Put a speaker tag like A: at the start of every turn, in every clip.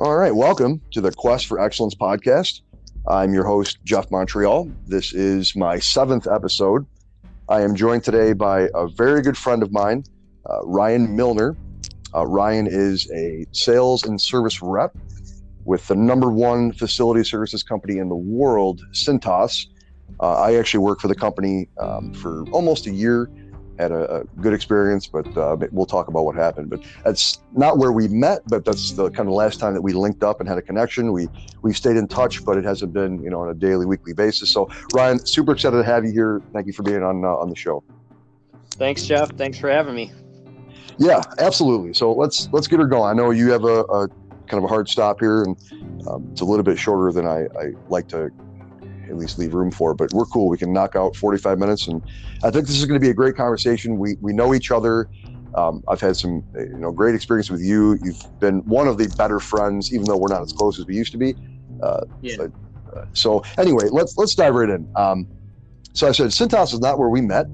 A: All right, welcome to the Quest for Excellence podcast. I'm your host, Jeff Montreal. This is my 7th episode. I am joined today by a very good friend of mine, Ryan Milner. Ryan is a sales and service rep with the #1 facility services company in the world, Centos. I actually worked for the company for almost a year. Had a good experience, but we'll talk about what happened. But that's not where we met, but that's the kind of last time that we linked up and had a connection. We've stayed in touch, but it hasn't been, on a daily, weekly basis. So Ryan, super excited to have you here. Thank you for being on the show.
B: Thanks, Jeff. Thanks for having me.
A: Yeah, absolutely. So let's get her going. I know you have a kind of a hard stop here, and it's a little bit shorter than I like to at least leave room for, but we're cool. We can knock out 45 minutes, and I think this is going to be a great conversation. We know each other. I've had some great experience with you. You've been one of the better friends, even though we're not as close as we used to be. So anyway, let's dive right in. So I said Centos is not where we met.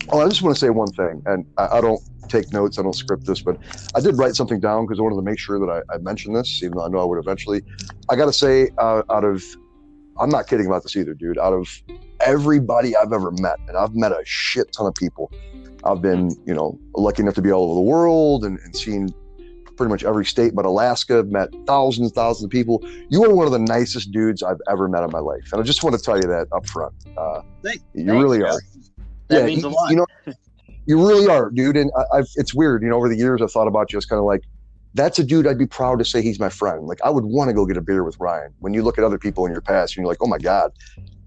A: Oh, I just want to say one thing, and I don't take notes, I don't script this, but I did write something down because I wanted to make sure that I mentioned this, even though I know I would eventually. I got to say, I'm not kidding about this either, dude. Out of everybody I've ever met, and I've met a shit ton of people. I've been, lucky enough to be all over the world and seen pretty much every state but Alaska, met thousands of people. You are one of the nicest dudes I've ever met in my life. And I just want to tell you that up front. You really are.
B: That means a lot.
A: You really are, dude. And it's weird, over the years I've thought about you as kind of like, that's a dude I'd be proud to say he's my friend. Like, I would want to go get a beer with Ryan. When you look at other people in your past, and you're like, oh my God,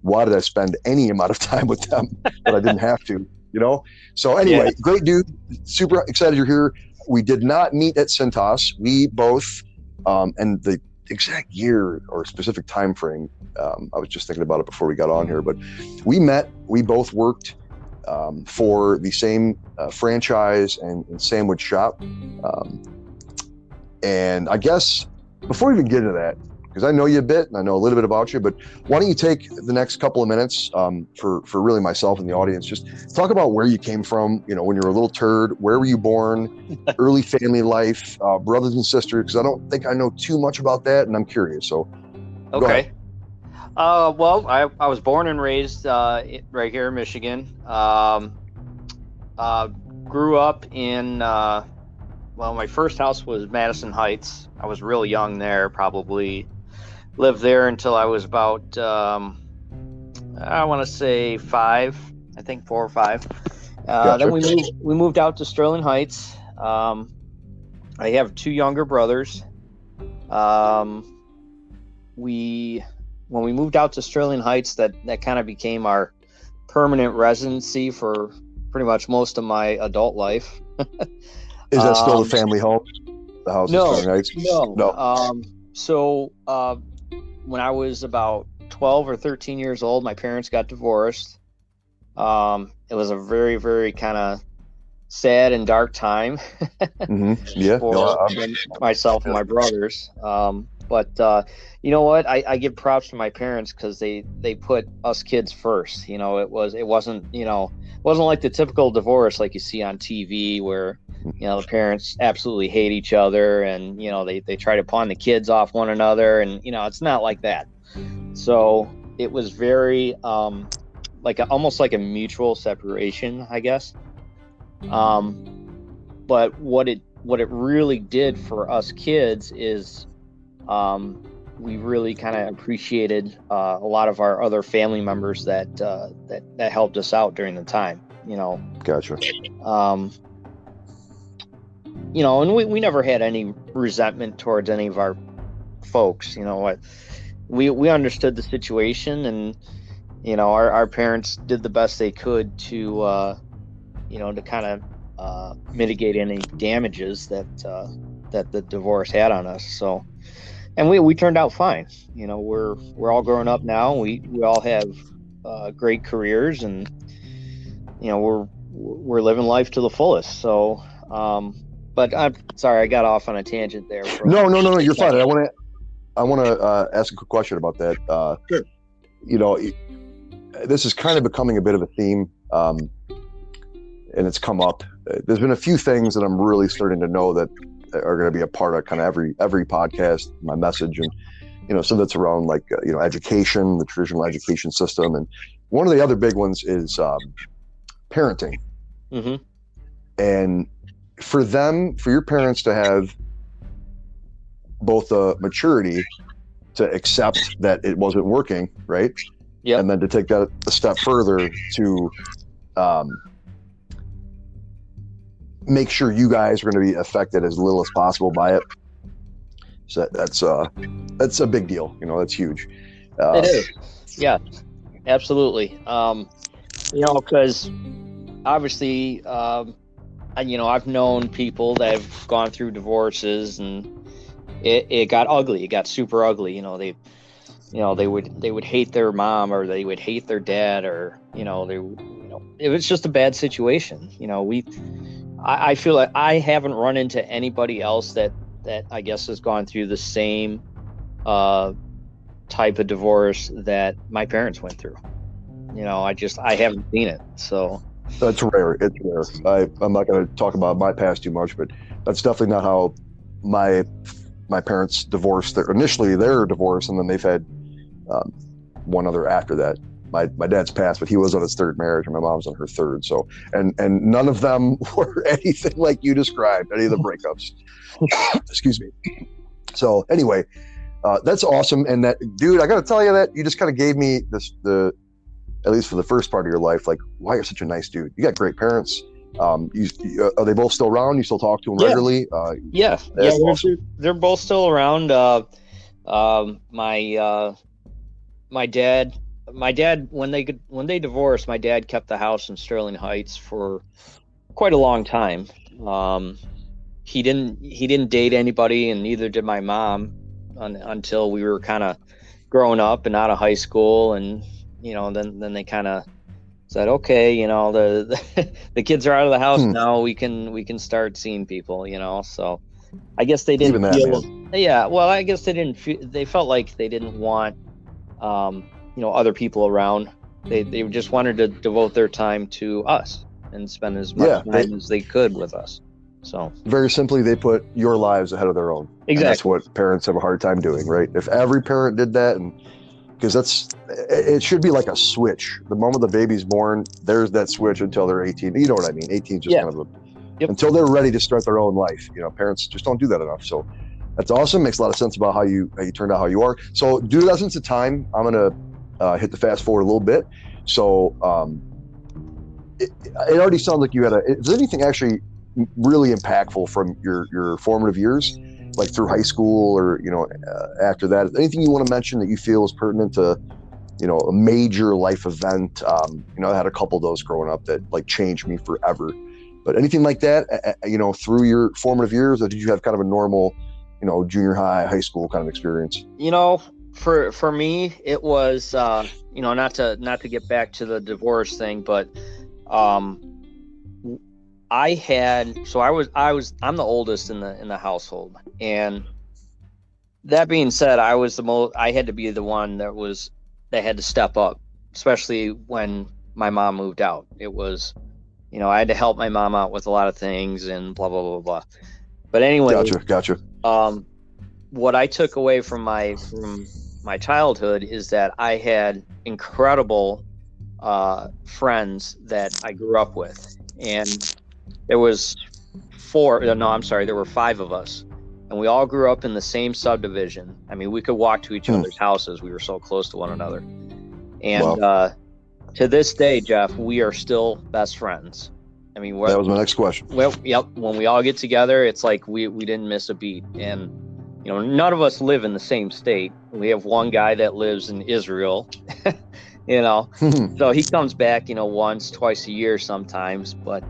A: why did I spend any amount of time with them that I didn't have to, So anyway, Great dude. Super excited you're here. We did not meet at Centos. We both, and the exact year or specific time frame, I was just thinking about it before we got on here, but we met, we both worked for the same franchise and sandwich shop. And I guess before we even get into that, because I know you a bit and I know a little bit about you, but why don't you take the next couple of minutes for really myself and the audience, just talk about where you came from, when you were a little turd, where were you born, early family life, brothers and sisters, because I don't think I know too much about that, and I'm curious. So,
B: okay. Well, I was born and raised right here in Michigan. Grew up in... my first house was Madison Heights. I was real young there, probably lived there until I was about, I want to say 5, I think 4 or 5.
A: Gotcha.
B: Then we moved out to Sterling Heights. I have 2 younger brothers. When we moved out to Sterling Heights, that kind of became our permanent residency for pretty much most of my adult life.
A: Is that still the family home? The house
B: no,
A: in Sterling Heights?
B: No. So when I was about 12 or 13 years old, my parents got divorced. It was a very, very kind of sad and dark time for myself and my brothers. But you know what? I give props to my parents because they put us kids first. It wasn't like the typical divorce like you see on TV where the parents absolutely hate each other and they try to pawn the kids off one another, and it's not like that. So it was very almost like a mutual separation, I guess. But what it really did for us kids is we really kind of appreciated a lot of our other family members that helped us out during the time.
A: Gotcha.
B: And we never had any resentment towards any of our folks. We understood the situation, and our parents did the best they could to kind of mitigate any damages that the divorce had on us. So, and we turned out fine. We're all grown up now. We all have great careers, and we're living life to the fullest. So, but I'm sorry, I got off on a tangent there.
A: No, you're fine. I want to ask a quick question about that.
B: Sure.
A: This is kind of becoming a bit of a theme, and it's come up. There's been a few things that I'm really starting to know that are going to be a part of kind of every podcast, my message, and some that's around like education, the traditional education system, and one of the other big ones is parenting.
B: Mm-hmm.
A: And for your parents to have both the maturity to accept that it wasn't working, right?
B: Yeah.
A: And then to take that a step further to make sure you guys are going to be affected as little as possible by it. So that's a big deal. That's huge.
B: It is. Yeah, absolutely. Because obviously, I've known people that have gone through divorces, and it got ugly. It got super ugly. They would hate their mom, or they would hate their dad, or it was just a bad situation. I feel like I haven't run into anybody else that I guess has gone through the same type of divorce that my parents went through. I haven't seen it. So
A: that's rare. It's rare. I'm not going to talk about my past too much, but that's definitely not how my parents divorced. Initially their divorce, and then they've had one other after that. My dad's passed, but he was on his third marriage, and my mom's on her third. So, and none of them were anything like you described, any of the breakups. Excuse me. So anyway, that's awesome. And that, dude, I got to tell you that you just kind of gave me at least for the first part of your life, like why you're such a nice dude. You got great parents. Are they both still around? You still talk to them regularly?
B: Yeah. Awesome. They're both still around. My dad, when they divorced, my dad kept the house in Sterling Heights for quite a long time. He didn't date anybody, and neither did my mom until we were kind of growing up and out of high school. And then they kind of said, okay, the kids are out of the house now. We can start seeing people. So I guess they didn't feel. Yeah, well, I guess they didn't feel. They felt like they didn't want other people around. They just wanted to devote their time to us and spend as much time as they could with us. So
A: very simply, they put your lives ahead of their own.
B: Exactly.
A: And that's what parents have a hard time doing, right? If every parent did that, and because it should be like a switch. The moment the baby's born, there's that switch until they're 18. You know what I mean? 18 is just kind of until they're ready to start their own life. Parents just don't do that enough. So that's awesome. Makes a lot of sense about how you turned out how you are. So due to the essence of time, I'm going to hit the fast forward a little bit. So it already sounds like you had is there anything actually really impactful from your formative years, like through high school or after that? Anything you want to mention that you feel is pertinent to a major life event? I had a couple of those growing up that like changed me forever. But anything like that, through your formative years, or did you have kind of a normal, junior high school kind of experience?
B: For me, it was not to get back to the divorce thing, but I'm the oldest in the household, and that being said, I had to be the one that had to step up, especially when my mom moved out. It was, I had to help my mom out with a lot of things and blah blah blah blah. But anyway,
A: gotcha.
B: What I took away from my childhood is that I had incredible friends that I grew up with, and there was there were 5 of us, and we all grew up in the same subdivision. I mean, we could walk to each other's houses. We were so close to one another. And to this day, Jeff, we are still best friends. I mean,
A: that was my next question.
B: Well, yep. When we all get together, it's like we didn't miss a beat. And none of us live in the same state. We have one guy that lives in Israel. So he comes back, once, twice a year sometimes. But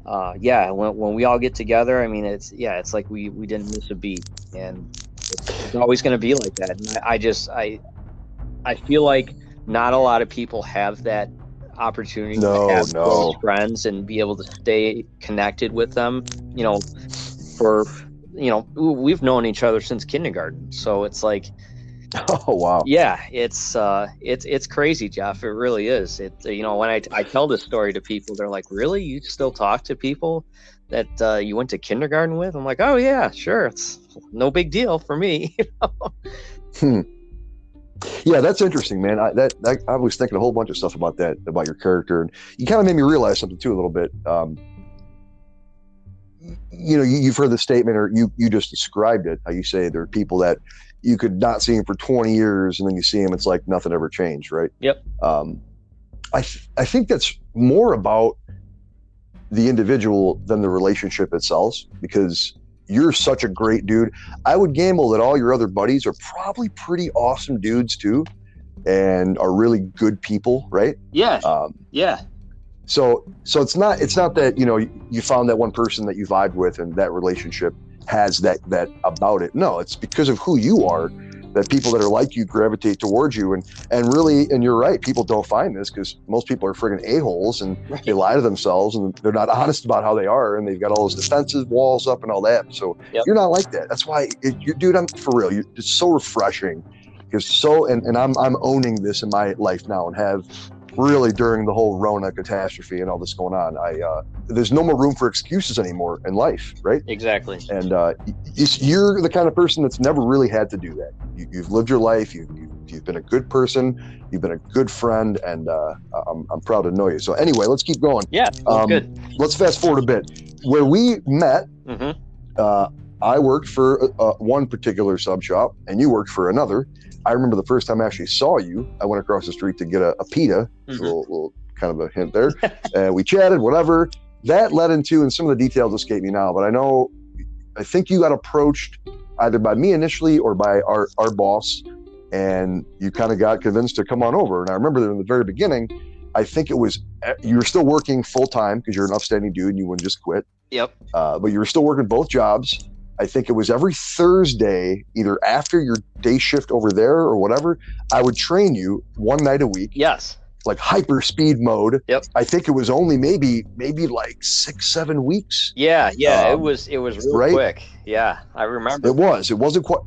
B: when we all get together, I mean, it's like we didn't miss a beat, and it's always going to be like that. And I feel like not a lot of people have that opportunity to have close friends and be able to stay connected with them. We've known each other since kindergarten, so it's like
A: Oh, wow.
B: Yeah, it's crazy, Jeff. It really is. When I tell this story to people, they're like, "Really? You still talk to people that you went to kindergarten with?" I'm like, "Oh yeah, sure. It's no big deal for me."
A: Hmm. Yeah, that's interesting, man. I was thinking a whole bunch of stuff about that, about your character, and you kind of made me realize something too a little bit. You've heard the statement, or you just described it. How you say there are people that you could not see him for 20 years, and then you see him, it's like nothing ever changed, right?
B: Yep.
A: I think that's more about the individual than the relationship itself, because you're such a great dude. I would gamble that all your other buddies are probably pretty awesome dudes too, and are really good people, right?
B: Yeah. Yeah.
A: So it's not that, you found that one person that you vibe with and that relationship has that about it. No, it's because of who you are that people that are like you gravitate towards you. And really, and you're right, people don't find this because most people are friggin' a-holes, and they lie to themselves, and they're not honest about how they are, and they've got all those defensive walls up and all that. So You're not like that. That's why, dude, I'm for real. It's so refreshing, because and I'm owning this in my life now, and have really during the whole Rona catastrophe and all this going on. There's no more room for excuses anymore in life, right?
B: Exactly.
A: And you're the kind of person that's never really had to do that. You've lived your life. You've been a good person. You've been a good friend, and I'm proud to know you. So anyway, let's keep going.
B: Yeah, good.
A: Let's fast forward a bit. Where we met, I worked for one particular sub shop, and you worked for another. I remember the first time I actually saw you, I went across the street to get a pita, a little kind of a hint there. We chatted, whatever. That led into, and some of the details escape me now, but I think you got approached either by me initially or by our boss, and you kind of got convinced to come on over. And I remember that in the very beginning, I think it was, you were still working full time because you're an upstanding dude and you wouldn't just quit.
B: Yep.
A: But you were still working both jobs. I think it was every Thursday, either after your day shift over there or whatever, I would train you one night a week.
B: Yes.
A: Like hyper speed mode.
B: Yep.
A: I think it was only maybe like 6-7 weeks.
B: Yeah. It was real quick. Yeah, I remember.
A: It wasn't quite.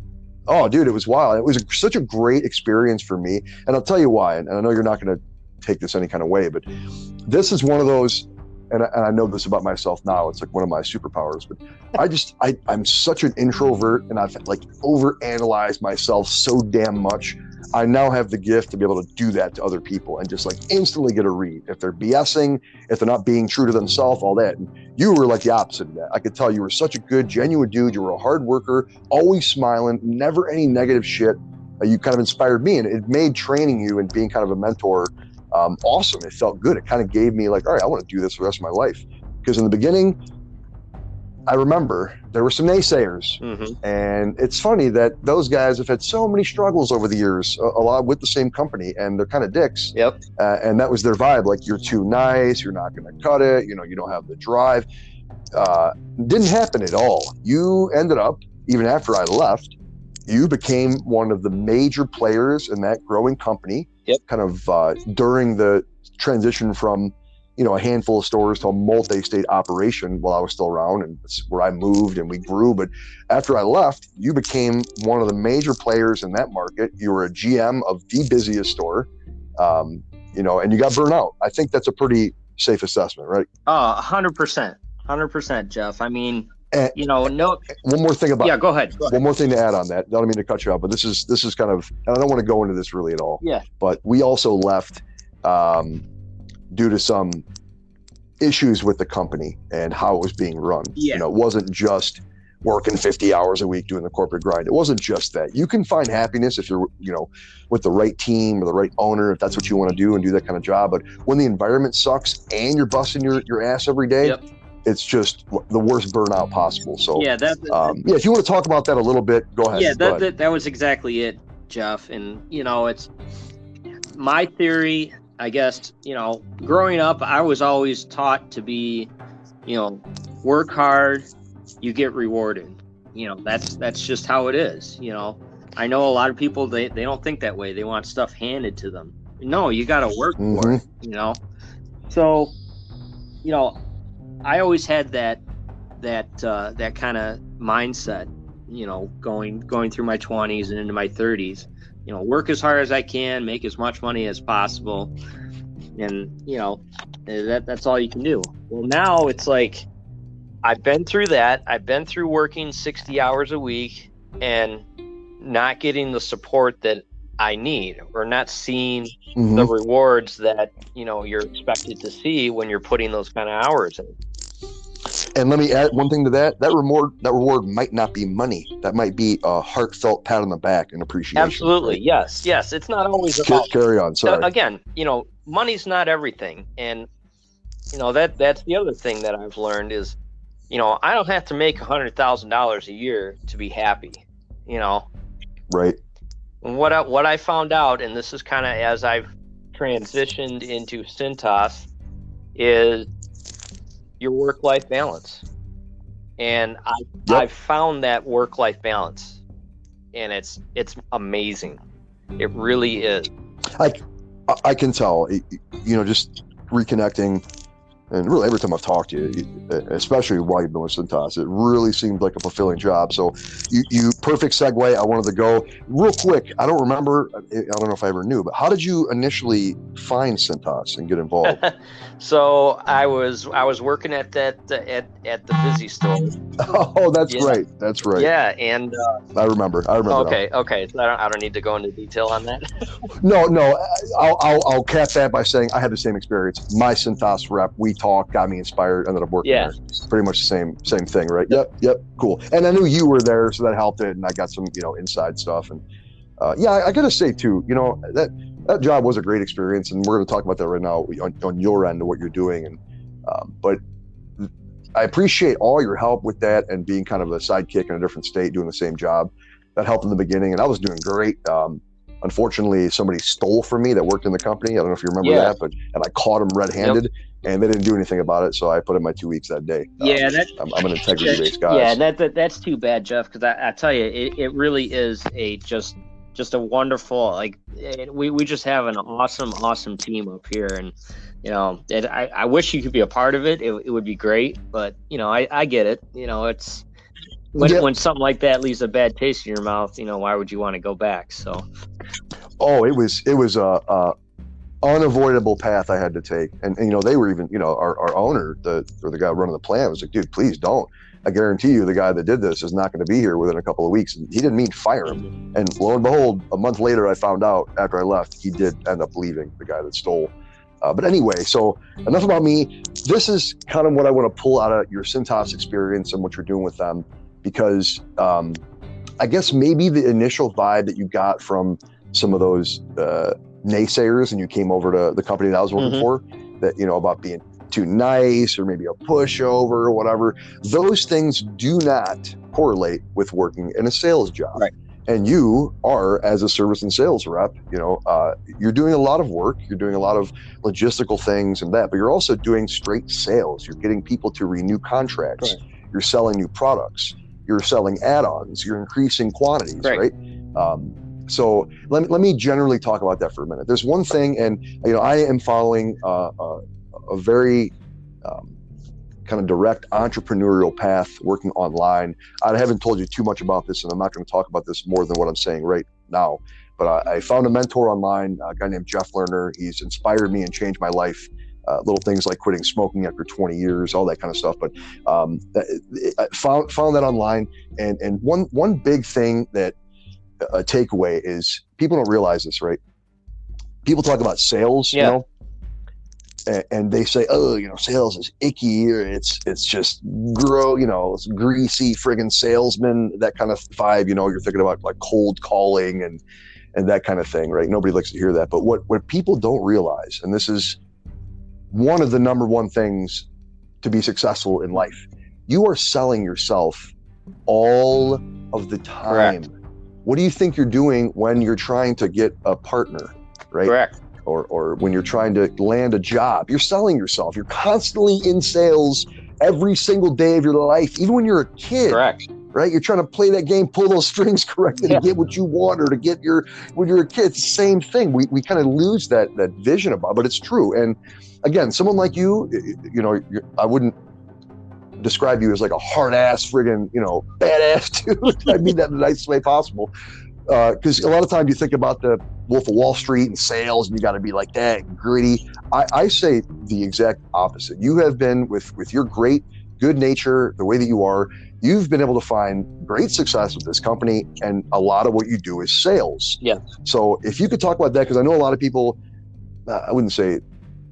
A: Oh, dude, it was wild. It was such a great experience for me, and I'll tell you why. And I know you're not going to take this any kind of way, but this is one of those. And I know this about myself now. It's like one of my superpowers. But I'm such an introvert, and I've like overanalyzed myself so damn much. I now have the gift to be able to do that to other people and just like instantly get a read if they're BSing, if they're not being true to themselves, all that. And you were like the opposite of that. I could tell you were such a good, genuine dude. You were a hard worker, always smiling, never any negative shit. You kind of inspired me, and it made training you and being kind of a mentor awesome. It felt good. It kind of gave me like, all right, I want to do this for the rest of my life. Because in the beginning, I remember there were some naysayers, and it's funny that those guys have had so many struggles over the years, a lot with the same company, and they're kind of dicks.
B: Yep.
A: And that was their vibe. Like, you're too nice. You're not going to cut it. You don't have the drive. Didn't happen at all. You ended up, even after I left, you became one of the major players in that growing company.
B: Yep.
A: Kind of during the transition from, a handful of stores to a multi-state operation while I was still around, and it's where I moved and we grew. But after I left, you became one of the major players in that market. You were a GM of the busiest store, and you got burnt out. I think that's a pretty safe assessment, right?
B: 100%, Jeff. I mean, no.
A: One more thing about.
B: Yeah, go ahead.
A: One more thing to add on that. I don't mean to cut you off, but this is kind of, and I don't want to go into this really at all.
B: Yeah.
A: But we also left due to some issues with the company and how it was being run.
B: Yeah.
A: It wasn't just working 50 hours a week doing the corporate grind. It wasn't just that. You can find happiness if you're, with the right team or the right owner, if that's what you want to do and do that kind of job. But when the environment sucks and you're busting your ass every day.
B: Yep.
A: It's just the worst burnout possible. So if you want to talk about that a little bit, go ahead.
B: Yeah, that was exactly it, Jeff. And it's my theory, I guess. Growing up, I was always taught to be, work hard, you get rewarded. That's just how it is. I know a lot of people they don't think that way. They want stuff handed to them. No, you got to work for it. So, I always had that kind of mindset, going through my 20s and into my 30s.
C: work as hard as I can, make as much money as possible. And, that's all you can do. Well, now it's like,
B: I've been through that. I've been through working 60 hours a week and not getting the support that I need, or not seeing the rewards that, you're expected to see when you're putting those kind of hours in.
A: And let me add one thing to that. That reward might not be money. That might be a heartfelt pat on the back and appreciation.
B: Absolutely. Right? Yes. It's not always about...
A: Carry on. Sorry.
B: Again, money's not everything. And, that's the other thing that I've learned is, I don't have to make $100,000 a year to be happy,
A: Right.
B: What I found out, and this is kind of as I've transitioned into Centos, is your work-life balance. And I've found that work-life balance, and it's amazing. It really is.
A: I can tell, just reconnecting. And really, every time I've talked to you, especially while you've been with Centos, it really seemed like a fulfilling job. So you perfect segue. I wanted to go real quick. I don't remember. I don't know if I ever knew, but how did you initially find Centos and get involved?
B: So I was working at the Busy store.
A: Oh, that's right. That's right.
B: Yeah, and
A: I remember.
B: Okay. So I don't need to go into detail on that.
A: No. I'll cap that by saying I had the same experience. My Centos rep, we talked, got me inspired, ended up working there. Pretty much the same thing, right? Yep. Cool. And I knew you were there, so that helped it, and I got some inside stuff. And I gotta say too, that job was a great experience, and we're going to talk about that right now on your end of what you're doing. And but I appreciate all your help with that and being kind of a sidekick in a different state doing the same job. That helped in the beginning, and I was doing great. Unfortunately, somebody stole from me that worked in the company. I don't know if you remember that, and I caught him red-handed, and they didn't do anything about it. So I put in my 2 weeks that day. I'm an integrity-based guy.
B: Yeah, that's too bad, Jeff. Because I tell you, it really is just a wonderful, we just have an awesome team up here, and I wish you could be a part of it. It would be great, but I get it. It's when something like that leaves a bad taste in your mouth, why would you want to go back? So,
A: it was a unavoidable path I had to take, and they were even our owner, the guy running the plant, was like, dude, please don't. I guarantee you the guy that did this is not going to be here within a couple of weeks. And he didn't mean fire him. And lo and behold, a month later, I found out after I left, he did end up leaving, the guy that stole. But anyway, so enough about me. This is kind of what I want to pull out of your Centos experience and what you're doing with them, because I guess maybe the initial vibe that you got from some of those naysayers and you came over to the company that I was working for, that, about being too nice or maybe a pushover or whatever, those things do not correlate with working in a sales job.
B: Right.
A: And you are, as a service and sales rep, you're doing a lot of work, you're doing a lot of logistical things and that, but you're also doing straight sales. You're getting people to renew contracts. Right. You're selling new products. You're selling add-ons. You're increasing quantities, right? So let me generally talk about that for a minute. There's one thing, and I am following a very kind of direct entrepreneurial path working online. I haven't told you too much about this, and I'm not going to talk about this more than what I'm saying right now. But I found a mentor online, a guy named Jeff Lerner. He's inspired me and changed my life. Little things like quitting smoking after 20 years, all that kind of stuff. But I found that online. And one big thing that a takeaway is people don't realize this, right? People talk about sales, and they say, sales is icky, or it's just it's greasy friggin' salesman, that kind of vibe. You're thinking about like cold calling and that kind of thing, right? Nobody likes to hear that. But what people don't realize, and this is one of the number one things to be successful in life, you are selling yourself all of the time. Correct. What do you think you're doing when you're trying to get a partner, right?
B: Correct.
A: Or when you're trying to land a job? You're selling yourself. You're constantly in sales every single day of your life, even when you're a kid.
B: Correct.
A: Right? You're trying to play that game, pull those strings correctly to get what you want, or to get when you're a kid. It's the same thing. We kind of lose that vision about it, but it's true. And again, someone like you, I wouldn't describe you as like a hard ass friggin', badass dude. I mean that in the nicest way possible. because a lot of times you think about the Wolf of Wall Street and sales, and you got to be like that and gritty. I say the exact opposite. You have been with your great good nature, the way that you are, you've been able to find great success with this company, and a lot of what you do is sales.
B: Yeah.
A: So if you could talk about that, because I know a lot of people, I wouldn't say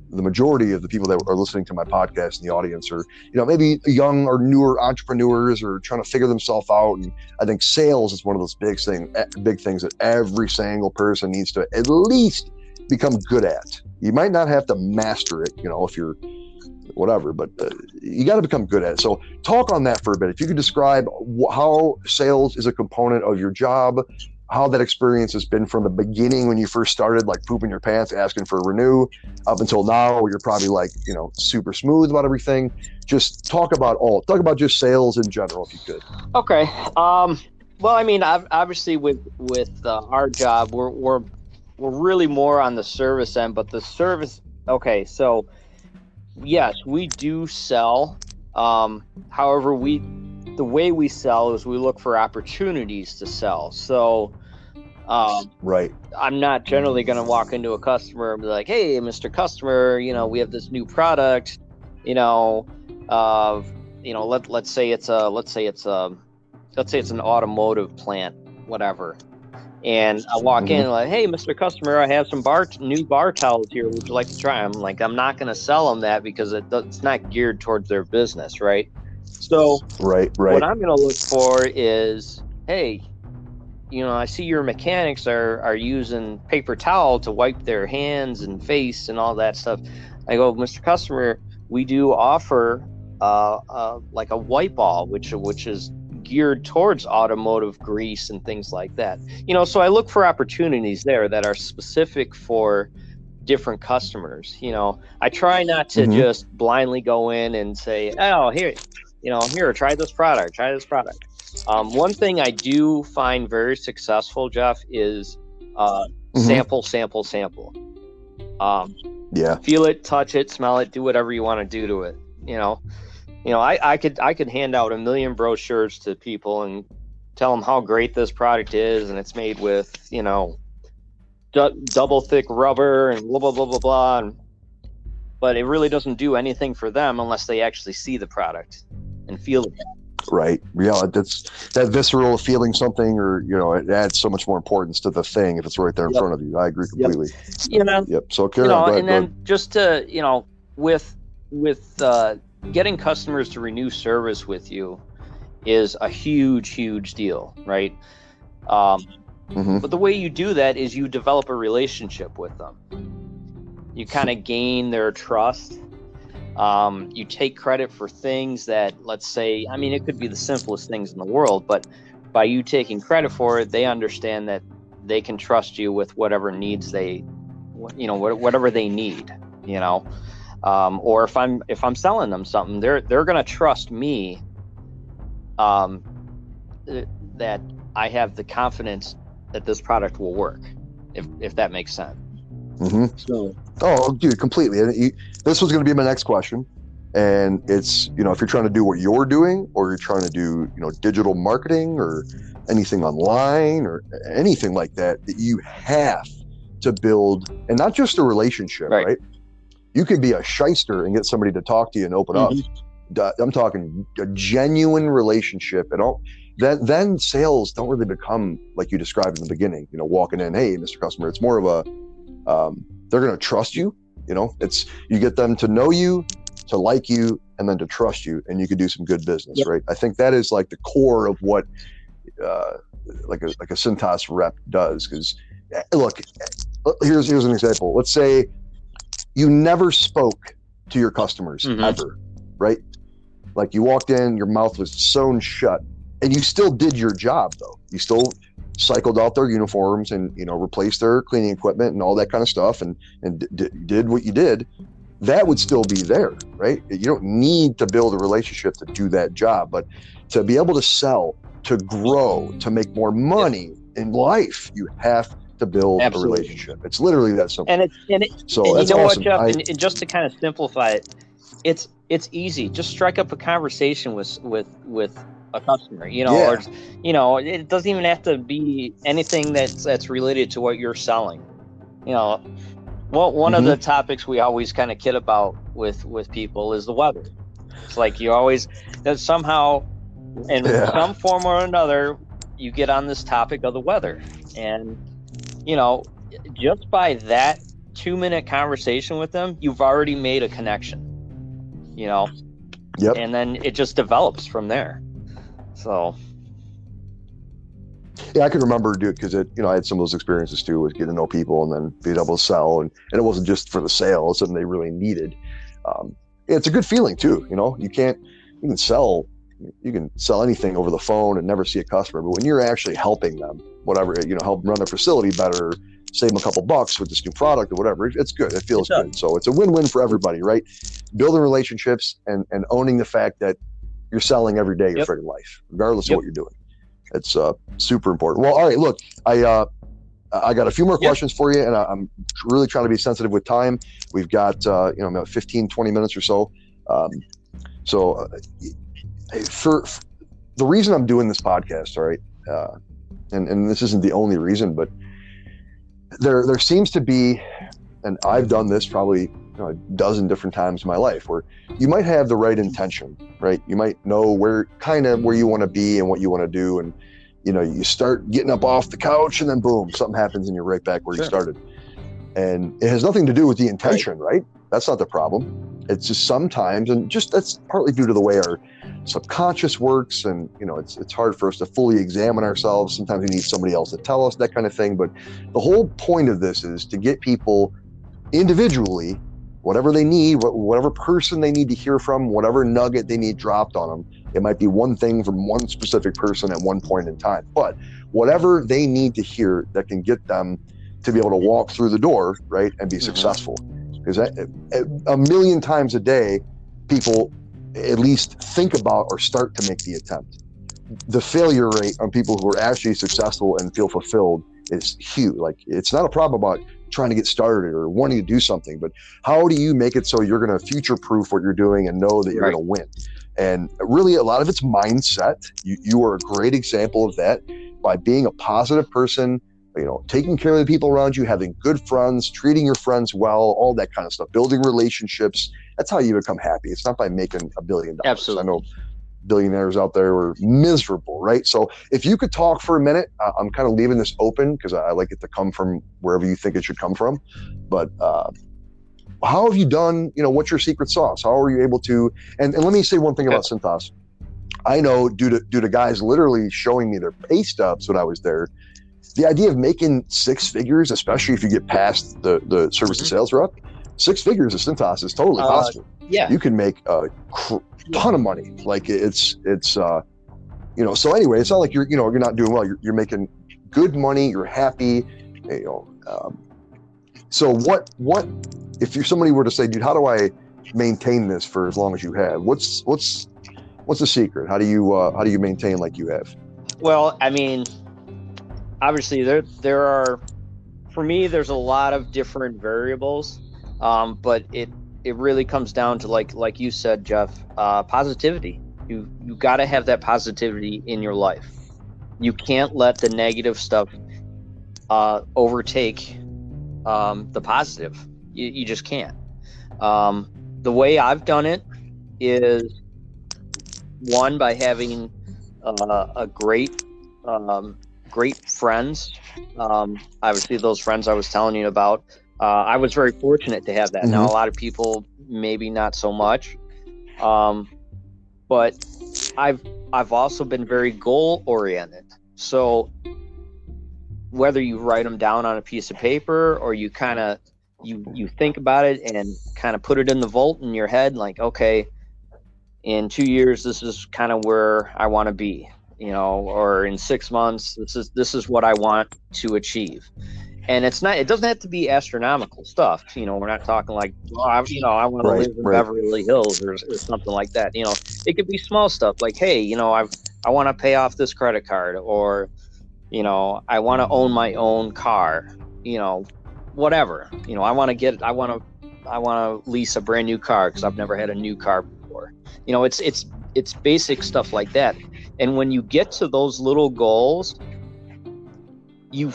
A: the majority of the people that are listening to my podcast in the audience are, maybe young or newer entrepreneurs or trying to figure themselves out. And I think sales is one of those big things that every single person needs to at least become good at. You might not have to master it, if you're whatever, but you got to become good at it. So talk on that for a bit. If you could describe how sales is a component of your job, how that experience has been from the beginning when you first started, like pooping your pants, asking for a renew, up until now where you're probably like, super smooth about everything. Just talk about just sales in general, if you could.
B: Okay. Well, I mean, obviously with our job, we're really more on the service end, but the service. Okay. So yes, we do sell. However, the way we sell is we look for opportunities to sell. So,
A: right.
B: I'm not generally going to walk into a customer and be like, "Hey, Mr. Customer, we have this new product. Let's say it's an automotive plant, whatever." And I walk in like, "Hey, Mr. Customer, I have some new bar towels here. Would you like to try them?" Like, I'm not going to sell them that because it's not geared towards their business, right? So
A: right.
B: What I'm going to look for is, hey, I see your mechanics are using paper towel to wipe their hands and face and all that stuff. I go, "Mr. Customer, we do offer like a wipe ball, which is geared towards automotive grease and things like that." So I look for opportunities there that are specific for different customers. I try not to just blindly go in and say, "Oh, here, try this product. One thing I do find very successful, Jeff, is sample. Feel it, touch it, smell it, do whatever you want to do to it. I could hand out 1 million brochures to people and tell them how great this product is, and it's made with double thick rubber and blah blah blah blah blah. But it really doesn't do anything for them unless they actually see the product and feel it.
A: Right. Yeah, that's that visceral feeling something, or it adds so much more importance to the thing if it's right there in front of you. I agree completely.
B: Yep.
A: So carry on.
B: And then just to with getting customers to renew service with you is a huge deal, right? But the way you do that is you develop a relationship with them. You kind of gain their trust. You take credit for things that, let's say, it could be the simplest things in the world, but by you taking credit for it, they understand that they can trust you with whatever needs whatever they need, or if I'm selling them something, they're going to trust me, that I have the confidence that this product will work, if that makes sense. So,
A: dude, completely. And this was going to be my next question, and it's if you're trying to do what you're doing, or you're trying to do digital marketing or anything online or anything like that you have to build, and not just a relationship, right? You could be a shyster and get somebody to talk to you and open up. I'm talking a genuine relationship, and then sales don't really become like you described in the beginning. Walking in, "Hey, Mr. Customer." It's more of a they're going to trust you. It's you get them to know you, to like you, and then to trust you, and you could do some good business, right? I think that is like the core of what like a Centos rep does. Because look, here's an example. Let's say you never spoke to your customers ever, right? Like you walked in, your mouth was sewn shut, and you still did your job though. You still cycled out their uniforms and replaced their cleaning equipment and all that kind of stuff, and did what you did. That would still be there, right? You don't need to build a relationship to do that job, but to be able to sell, to grow, to make more money in life, you have to build a relationship. It's literally that simple.
B: And
A: so
B: and
A: that's awesome.
B: What, Jeff? And just to kind of simplify it, it's easy. Just strike up a conversation with
C: a customer,
A: Yeah.
C: or, it doesn't even have to be anything that's related to what you're selling. One of the topics we always kind of kid about with people is the weather. It's like you always, that somehow in some form or another, you get on this topic of the weather. And, just by that 2-minute conversation with them, you've already made a connection,
A: Yep.
C: and then it just develops from there. So.
A: Yeah, I can remember because I had some of those experiences too, with getting to know people and then being able to sell, and it wasn't just for the sale; it's something they really needed. It's a good feeling too. You can sell anything over the phone and never see a customer, but when you're actually helping them, whatever, help them run their facility better, save them a couple bucks with this new product or whatever, it's good. It feels good. So it's a win-win for everybody, right? Building relationships and owning the fact that you're selling every day of your freaking life, regardless of what you're doing. It's super important. Well, all right, look, I got a few more questions for you, and I'm really trying to be sensitive with time. We've got, about 15, 20 minutes or so. For the reason I'm doing this podcast, all right, and this isn't the only reason, but there seems to be, and I've done this probably a dozen different times in my life, where you might have the right intention, right? You might know where you want to be and what you want to do, and you start getting up off the couch, and then boom, something happens, and you're right back where you started. And it has nothing to do with the intention, right? That's not the problem. It's just sometimes, and just that's partly due to the way our subconscious works, and it's hard for us to fully examine ourselves. Sometimes we need somebody else to tell us, that kind of thing. But the whole point of this is to get people individually whatever they need, whatever person they need to hear from, whatever nugget they need dropped on them. It might be one thing from one specific person at one point in time, but whatever they need to hear that can get them to be able to walk through the door, right, and be successful. Because a million times a day, people at least think about or start to make the attempt. The failure rate on people who are actually successful and feel fulfilled is huge. Like, it's not a problem about trying to get started or wanting to do something, but how do you make it so you're going to future-proof what you're doing and know that you're going to win? And really, a lot of it's mindset. You are a great example of that by being a positive person, taking care of the people around you, having good friends, treating your friends well, all that kind of stuff, building relationships. That's how you become happy. It's not by making $1 billion.
C: Absolutely.
A: I know billionaires out there were miserable, right? So if you could talk for a minute, I'm kind of leaving this open because I like it to come from wherever you think it should come from. But how have you done, what's your secret sauce? How are you able to, and let me say one thing about Centos. I know due to guys literally showing me their pay stubs when I was there, the idea of making six figures, especially if you get past the service and sales rep, 6 figures of Centos is totally possible.
B: Yeah.
A: You can make a ton of money. Like it's so anyway, it's not like you're not doing well. You're making good money. You're happy. So what if somebody were to say, dude, how do I maintain this for as long as you have? What's the secret? How do you maintain like you have?
B: Well, I mean, obviously there are, for me, there's a lot of different variables, but it really comes down to like you said, Jeff, positivity. You got to have that positivity in your life. You can't let the negative stuff overtake the positive. You just can't. The way I've done it is, one, by having a great friends. Obviously, those friends I was telling you about, I was very fortunate to have that. Now, a lot of people maybe not so much, but I've also been very goal oriented. So whether you write them down on a piece of paper or you kind of you think about it and kind of put it in the vault in your head, like, okay, in 2 years this is kind of where I want to be, or in 6 months this is what I want to achieve. And it doesn't have to be astronomical stuff. We're not talking like, I want to live in Beverly Hills or something like that. It could be small stuff like, hey, I want to pay off this credit card, or, I want to own my own car, whatever. I want to lease a brand new car because I've never had a new car before. It's
C: it's basic stuff like that. And when you get to those little goals, you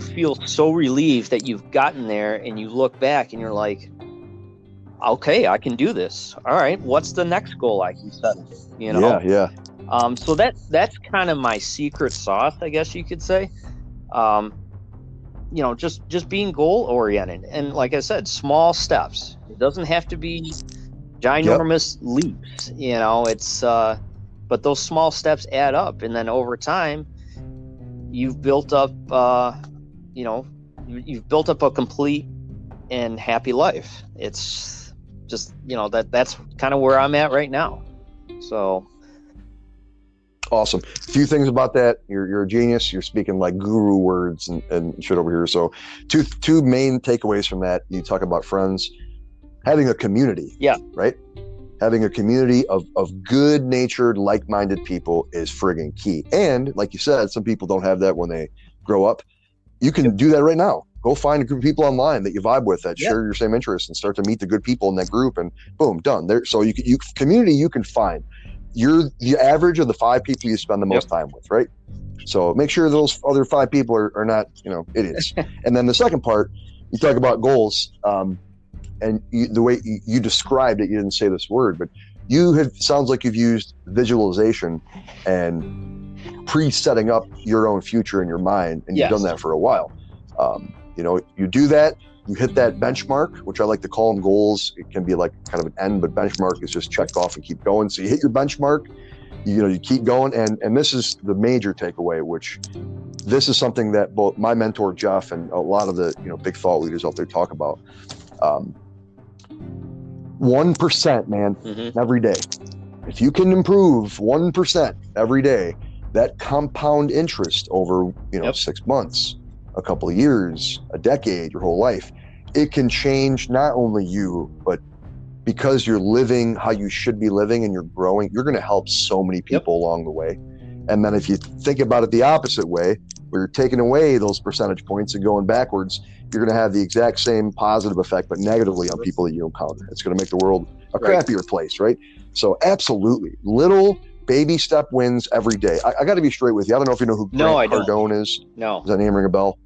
C: feel so relieved that you've gotten there, and you look back and you're like, okay, I can do this. All right, what's the next goal I can set? You know?
A: Yeah.
C: So that's kind of my secret sauce, I guess you could say. You know, just being goal oriented, and like I said, small steps. It doesn't have to be ginormous leaps. You know, it's but those small steps add up, and then over time, you've built up. You know, you've built up a complete and happy life. It's just, you know, that's kind of where I'm at right now. So.
A: Awesome. A few things about that. You're a genius. You're speaking like guru words and shit over here. So two main takeaways from that. You talk about friends, having a community.
C: Yeah.
A: Right? Having a community of good-natured, like-minded people is friggin' key. And like you said, some people don't have that when they grow up. You can do that right now. Go find a group of people online that you vibe with, that share your same interests, and start to meet the good people in that group, and boom, done. There. So community you can find. You're the average of the 5 people you spend the most time with, right? So make sure those other 5 people are not, you know, idiots. And then the second part, you talk about goals, and the way you described it, you didn't say this word, but sounds like you've used visualization and pre-setting up your own future in your mind, and you've done that for a while. You know, you do that. You hit that benchmark, which I like to call them goals. It can be like kind of an end, but benchmark is just checked off and keep going. So you hit your benchmark, you keep going. And this is the major takeaway, which this is something that both my mentor, Jeff, and a lot of the, you know, big thought leaders out there talk about. 1%, man, every day. If you can improve 1% every day, that compound interest over, 6 months, a couple of years, a decade, your whole life, it can change not only you, but because you're living how you should be living and you're growing, you're going to help so many people along the way. And then if you think about it the opposite way, where you're taking away those percentage points and going backwards, you're going to have the exact same positive effect, but negatively on people that you encounter. It's going to make the world a crappier place, right? So absolutely, little baby step wins every day. I got to be straight with you. I don't know if you know who Grant Cardone is.
C: No.
A: Does that name ring a bell?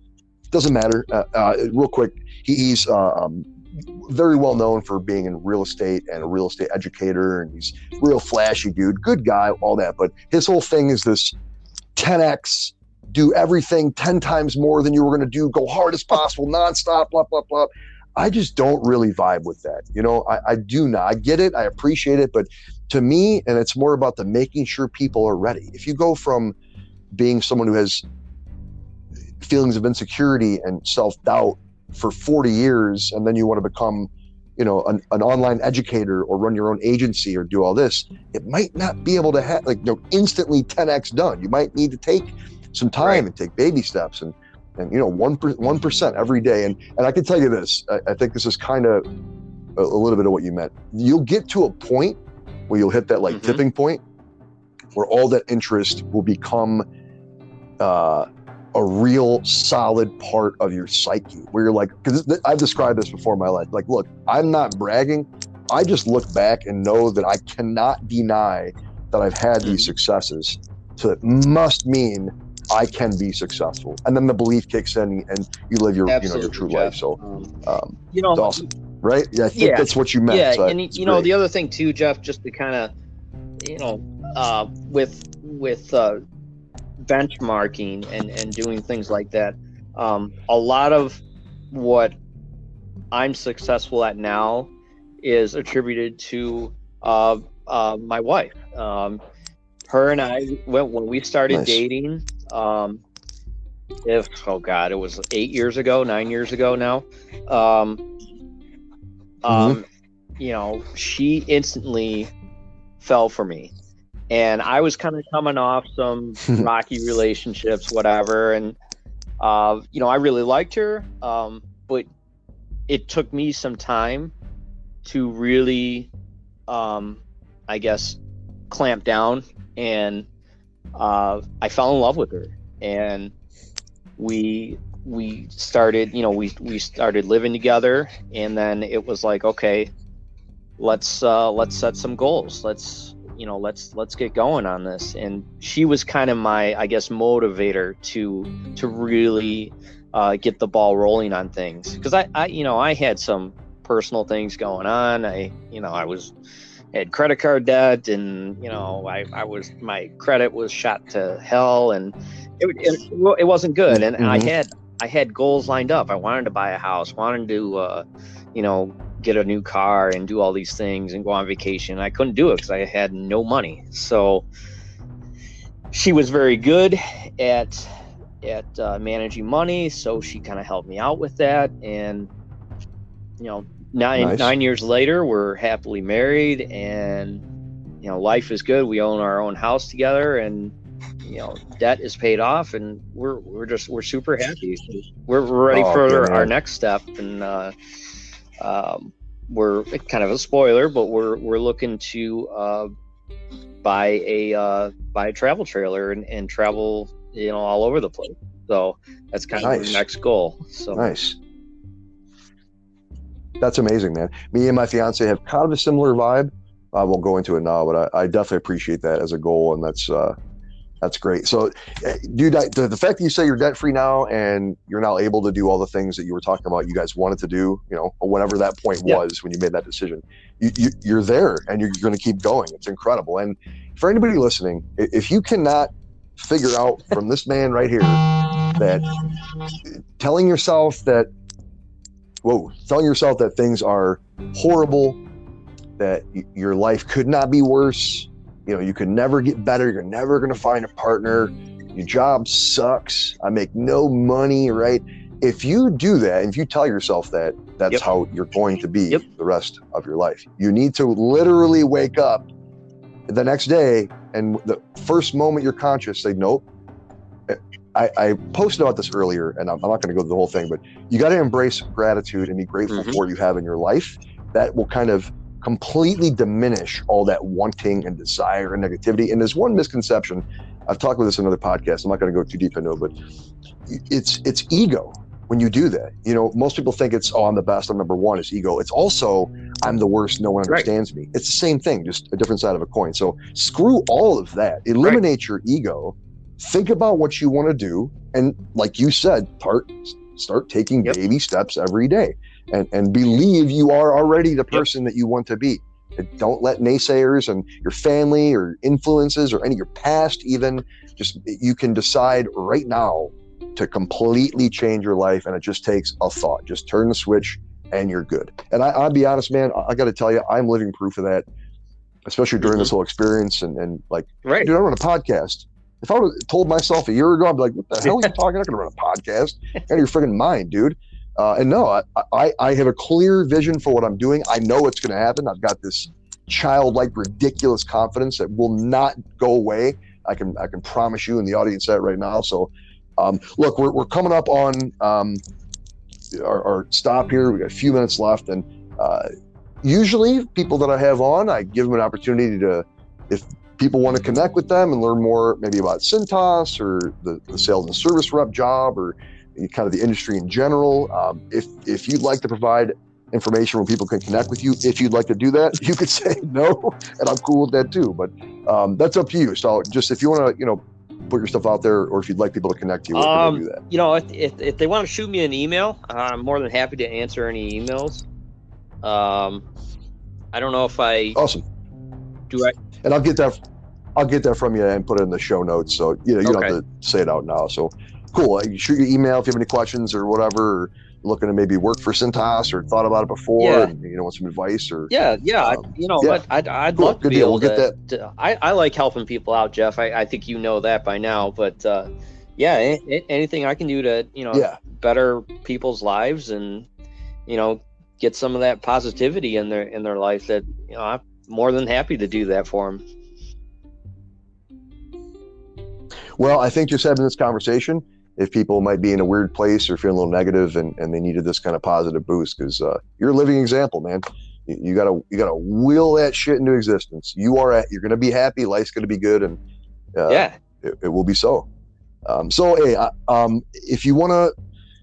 A: Doesn't matter. Real quick, he's very well known for being in real estate and a real estate educator, and he's real flashy dude, good guy, all that. But his whole thing is this 10x, do everything 10 times more than you were going to do, go hard as possible, nonstop, blah, blah, blah. I just don't really vibe with that. I do not. I get it. I appreciate it. But to me, and it's more about the making sure people are ready. If you go from being someone who has feelings of insecurity and self-doubt for 40 years, and then you want to become, an online educator or run your own agency or do all this, it might not be able to have instantly 10x done. You might need to take some time and take baby steps and 1% every day. And I can tell you this, I think this is kind of a little bit of what you meant. You'll get to a point where you'll hit that tipping point where all that interest will become a real solid part of your psyche, where you're like, because I've described this before in my life, like, look, I'm not bragging. I just look back and know that I cannot deny that I've had these successes. So it must mean I can be successful. And then the belief kicks in and you live your, your true life. So, it's awesome, right? Yeah, I think that's what you meant.
C: Yeah.
A: So
C: And the other thing too, Jeff, just to kind of, with benchmarking and doing things like that, a lot of what I'm successful at now is attributed to my wife. Her and I, when we started dating, it was 9 years ago now. She instantly fell for me. And I was kind of coming off some rocky relationships, whatever. And, I really liked her. But it took me some time to really, I guess, clamp down. And I fell in love with her. And we started, we started living together. And then it was like, okay, let's set some goals. Let's get going on this. And she was kind of my, I guess, motivator to really get the ball rolling on things, because I had some personal things going on. I had credit card debt, and my credit was shot to hell, and it wasn't good. And I had goals lined up. I wanted to buy a house, wanted to get a new car and do all these things and go on vacation. I couldn't do it because I had no money. So she was very good at managing money, so she kind of helped me out with that. And
A: Nice.
C: 9 years later, we're happily married, and life is good. We own our own house together, and debt is paid off, and we're super happy. We're ready for our next step, and we're kind of a spoiler, but we're looking to buy a travel trailer and travel all over the place. So that's kind of the next goal. So
A: nice. That's amazing, man. Me and my fiance have kind of a similar vibe. I won't go into it now, but I definitely appreciate that as a goal, and that's great. So, dude, the fact that you say you're debt free now and you're now able to do all the things that you were talking about, you guys wanted to do, or whatever that point was when you made that decision, you're there, and you're going to keep going. It's incredible. And for anybody listening, if you cannot figure out from this man right here that telling yourself that things are horrible, that your life could not be worse, you could never get better, you're never going to find a partner, your job sucks, I make no money, right? If you do that, and if you tell yourself that that's how you're going to be the rest of your life, you need to literally wake up the next day, and the first moment you're conscious, say, nope. I posted about this earlier, and I'm not going to go through the whole thing, but you got to embrace gratitude and be grateful for what you have in your life. That will kind of completely diminish all that wanting and desire and negativity. And there's one misconception. I've talked about this in another podcast. I'm not going to go too deep into it, but it's ego when you do that. Most people think it's, I'm the best, I'm number one. It's ego. It's also, I'm the worst, no one understands me. It's the same thing, just a different side of a coin. So screw all of that. Eliminate your ego. Think about what you want to do, and like you said, start taking baby steps every day, and believe you are already the person that you want to be. And don't let naysayers and your family or influences or any of your past even, you can decide right now to completely change your life, and it just takes a thought. Just turn the switch and you're good. And I'll be honest, man, I got to tell you, I'm living proof of that, especially during this whole experience. And like, dude, I run a podcast. If I would have told myself a year ago, I'd be like, what the hell are you talking? I'm not going to run a podcast. Out of your friggin' mind, dude. And no, I have a clear vision for what I'm doing. I know it's going to happen. I've got this childlike, ridiculous confidence that will not go away. I can promise you in the audience that right now. So, look, we're coming up on our stop here. We got a few minutes left, and usually people that I have on, I give them an opportunity to, if people want to connect with them and learn more maybe about Centos or the sales and service rep job, or kind of the industry in general. If you'd like to provide information where people can connect with you, if you'd like to do that, you could say no, and I'm cool with that too. But that's up to you. So just if you want to, put your stuff out there, or if you'd like people to connect to you, do that.
C: If they want to shoot me an email, I'm more than happy to answer any emails. I don't know if I
A: awesome.
C: Do I?
A: And I'll get that from you and put it in the show notes. So you don't have to say it out now. So cool. You shoot your email if you have any questions or whatever, or looking to maybe work for Centos or thought about it before, and want some advice or
C: I'd
A: cool.
C: love to
A: Good
C: be
A: deal.
C: able
A: We'll get
C: to. I like helping people out, Jeff. I think you know that by now, but anything I can do to better people's lives and get some of that positivity in their life, that I'm more than happy to do that for them.
A: Well, I think just having this conversation, if people might be in a weird place or feeling a little negative and they needed this kind of positive boost, because you're a living example, man. You gotta will that shit into existence. You're going to be happy. Life's going to be good, and it will be so. Hey, if you want to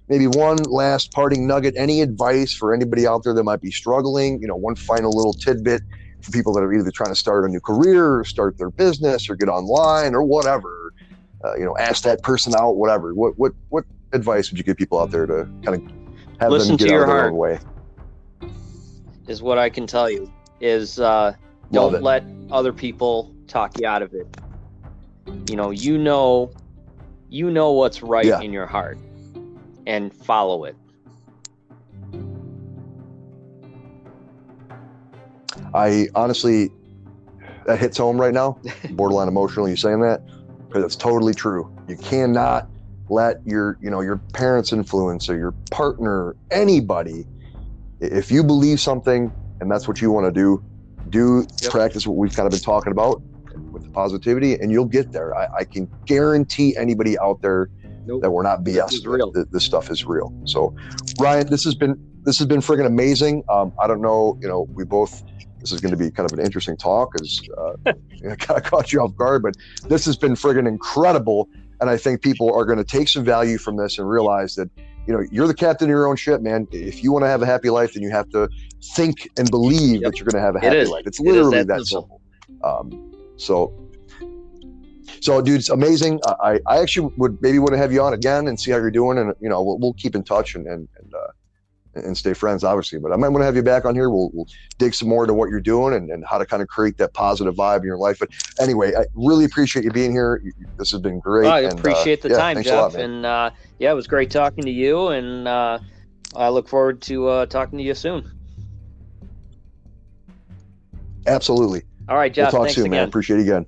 A: maybe one last parting nugget, any advice for anybody out there that might be struggling, one final little tidbit for people that are either trying to start a new career or start their business or get online or whatever, ask that person out, whatever. What advice would you give people out there to kind of have
C: Listen
A: them get
C: to
A: out
C: your
A: of their
C: heart.
A: own way?
C: Is what I can tell you is don't let other people talk you out of it. You know what's right in your heart, and follow it.
A: I honestly, that hits home right now, borderline emotional, you saying that, because it's totally true. You cannot let your parents' influence or your partner, anybody, if you believe something and that's what you want to do, practice what we've kind of been talking about with the positivity, and you'll get there. I can guarantee anybody out there that we're not BS. This stuff is real. So, Ryan, this has been friggin' amazing. I don't know, this is going to be kind of an interesting talk because I kind of caught you off guard, but this has been friggin' incredible. And I think people are going to take some value from this and realize that, you're the captain of your own ship, man. If you want to have a happy life, then you have to think and believe that you're going to have a happy life. It's literally that simple. So dude, it's amazing. I actually would maybe want to have you on again and see how you're doing. And, we'll keep in touch and stay friends, obviously, but I might want to have you back on here. We'll dig some more into what you're doing and how to kind of create that positive vibe in your life. But anyway, I really appreciate you being here. This has been great.
C: I appreciate the time, Jeff.
A: Lot,
C: and it was great talking to you. And I look forward to talking to you soon.
A: Absolutely.
C: All right, Jeff.
A: We'll talk
C: thanks
A: soon,
C: again.
A: man. Appreciate it again.